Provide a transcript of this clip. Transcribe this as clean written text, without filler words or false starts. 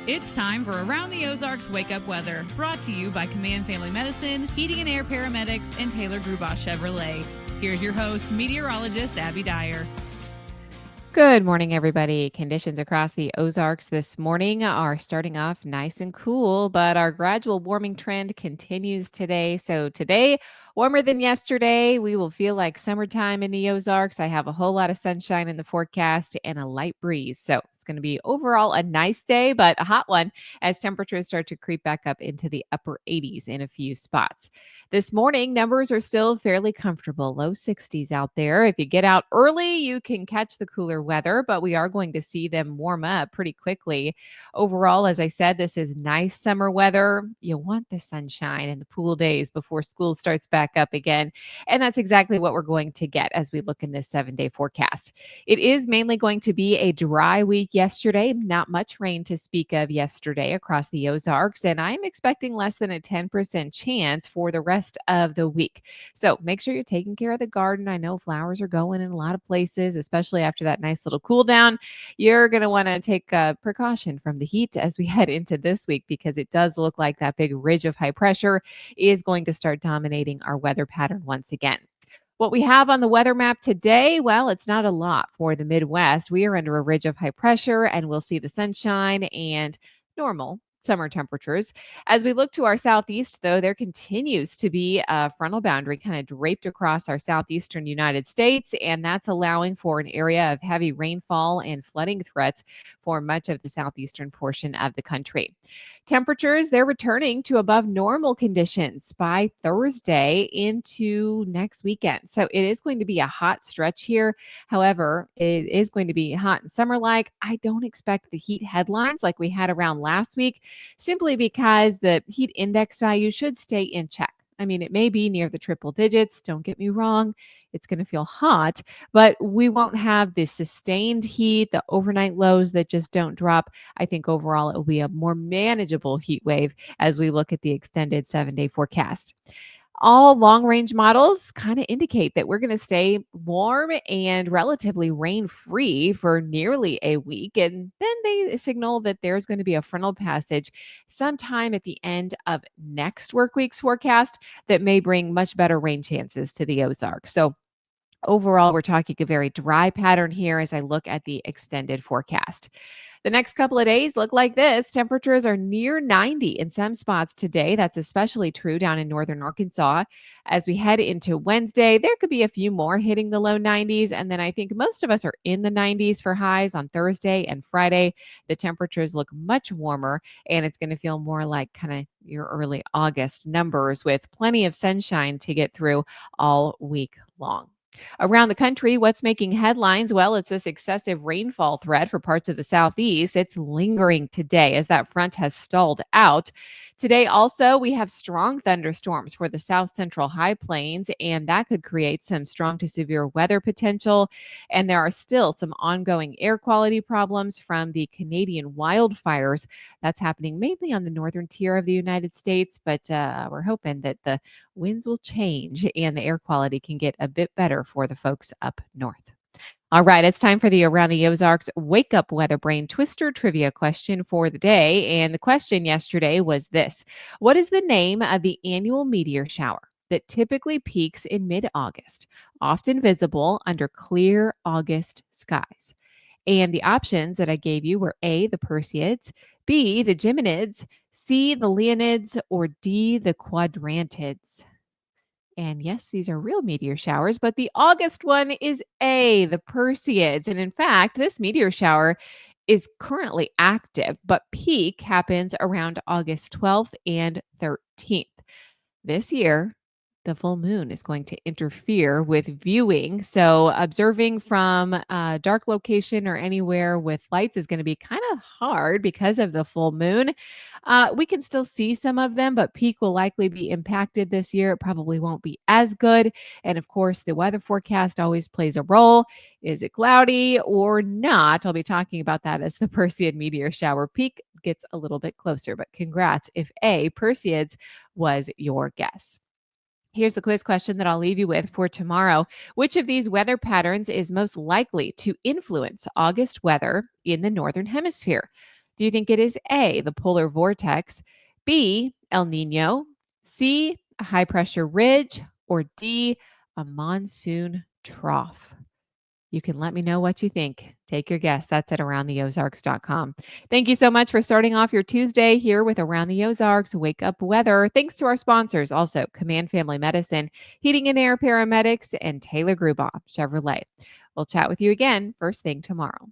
It's time for Around the Ozarks Wake Up Weather, brought to you by Command Family Medicine, Heating and Air Paramedics, and Taylor Grubaugh Chevrolet. Here's your host, meteorologist Abby Dyer. Good morning, everybody. Conditions across the Ozarks this morning are starting off nice and cool, but our gradual warming trend continues today. So today, warmer than yesterday. We will feel like summertime in the Ozarks. I have a whole lot of sunshine in the forecast and a light breeze. So it's going to be overall a nice day, but a hot one as temperatures start to creep back up into the upper 80s in a few spots. This morning, numbers are still fairly comfortable, low 60s out there. If you get out early, you can catch the cooler weather, but we are going to see them warm up pretty quickly. Overall, as I said, this is nice summer weather. You want the sunshine and the pool days before school starts back up again. And that's exactly what we're going to get as we look in this 7-day forecast. It is mainly going to be a dry week yesterday, not much rain to speak of yesterday across the Ozarks, and I'm expecting less than a 10% chance for the rest of the week. So make sure you're taking care of the garden. I know flowers are going in a lot of places, especially after that nice little cool down. You're going to want to take precaution from the heat as we head into this week because it does look like that big ridge of high pressure is going to start dominating our weather pattern once again. What we have on the weather map today, well, it's not a lot for the Midwest. We are under a ridge of high pressure and we'll see the sunshine and normal summer temperatures. As we look to our southeast, though, there continues to be a frontal boundary kind of draped across our southeastern United States, and that's allowing for an area of heavy rainfall and flooding threats for much of the southeastern portion of the country. Temperatures, they're returning to above normal conditions by Thursday into next weekend. So it is going to be a hot stretch here. However, it is going to be hot and summer like. I don't expect the heat headlines like we had around last week, simply because the heat index value should stay in check. I mean, it may be near the triple digits. Don't get me wrong. It's going to feel hot, but we won't have the sustained heat, the overnight lows that just don't drop. I think overall it will be a more manageable heat wave as we look at the extended 7-day forecast. All long range models kind of indicate that we're going to stay warm and relatively rain free for nearly a week. And then they signal that there's going to be a frontal passage sometime at the end of next work week's forecast that may bring much better rain chances to the Ozarks. So overall, we're talking a very dry pattern here as I look at the extended forecast. The next couple of days look like this. Temperatures are near 90 in some spots today. That's especially true down in northern Arkansas. As we head into Wednesday, there could be a few more hitting the low 90s. And then I think most of us are in the 90s for highs on Thursday and Friday. The temperatures look much warmer, and it's going to feel more like kind of your early August numbers with plenty of sunshine to get through all week long. Around the country, what's making headlines? Well, it's this excessive rainfall threat for parts of the southeast. It's lingering today as that front has stalled out. Today, also, we have strong thunderstorms for the south central high plains, and that could create some strong to severe weather potential. And there are still some ongoing air quality problems from the Canadian wildfires. That's happening mainly on the northern tier of the United States, but we're hoping that the winds will change and the air quality can get a bit better for the folks up north. All right, it's time for the Around the Ozarks Wake Up Weather Brain Twister trivia question for the day. And the question yesterday was this: what is the name of the annual meteor shower that typically peaks in mid August, often visible under clear August skies? And the options that I gave you were A, the Perseids, B, the Geminids, C, the Leonids, or D, the Quadrantids. And yes, these are real meteor showers, but the August one is A, the Perseids. And in fact, this meteor shower is currently active, but peak happens around August 12th and 13th. This year, the full moon is going to interfere with viewing. So, observing from a dark location or anywhere with lights is going to be kind of hard because of the full moon. We can still see some of them, but peak will likely be impacted this year. It probably won't be as good. And of course, the weather forecast always plays a role. Is it cloudy or not? I'll be talking about that as the Perseid meteor shower peak gets a little bit closer. But congrats if A, Perseids was your guess. Here's the quiz question that I'll leave you with for tomorrow. Which of these weather patterns is most likely to influence August weather in the Northern Hemisphere? Do you think it is A, the polar vortex, B, El Nino, C, a high pressure ridge, or D, a monsoon trough? You can let me know what you think. Take your guess. That's at aroundtheozarks.com. Thank you so much for starting off your Tuesday here with Around the Ozarks Wake Up Weather. Thanks to our sponsors, also Command Family Medicine, Heating and Air Paramedics, and Taylor Grubaugh Chevrolet. We'll chat with you again first thing tomorrow.